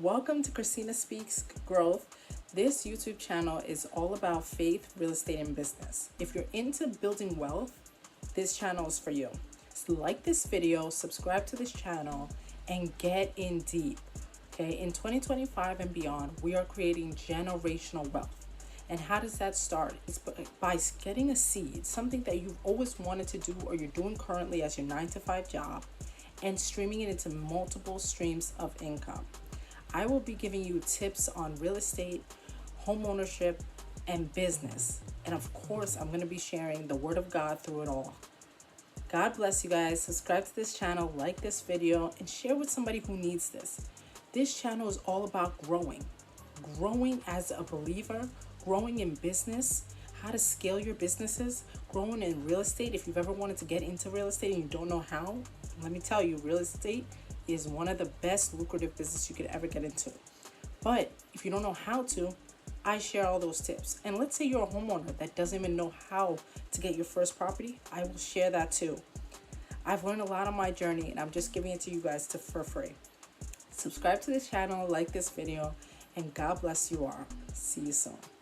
Welcome to Christina Speaks Growth. This YouTube channel is all about faith, real estate, and business. If you're into building wealth, this channel is for you. So like this video, subscribe to this channel, and get in deep. Okay, in 2025 and beyond, we are creating generational wealth. And how does that start? It's by getting a seed, something that you've always wanted to do or you're doing currently as your 9-to-5 job, and streaming it into multiple streams of income. I will be giving you tips on real estate, home ownership, and business. And of course, I'm going to be sharing the word of God through it all. God bless you guys. Subscribe to this channel, like this video, and share with somebody who needs this. This channel is all about growing as a believer, growing in business, how to scale your businesses, growing in real estate. If you've ever wanted to get into real estate and you don't know how, let me tell you, real estate is one of the best lucrative business you could ever get into. But if you don't know how to, I share all those tips. And let's say you're a homeowner that doesn't even know how to get your first property, I will share that too. I've learned a lot on my journey and I'm just giving it to you guys for free. Subscribe to this channel, like this video, and God bless you all. See you soon.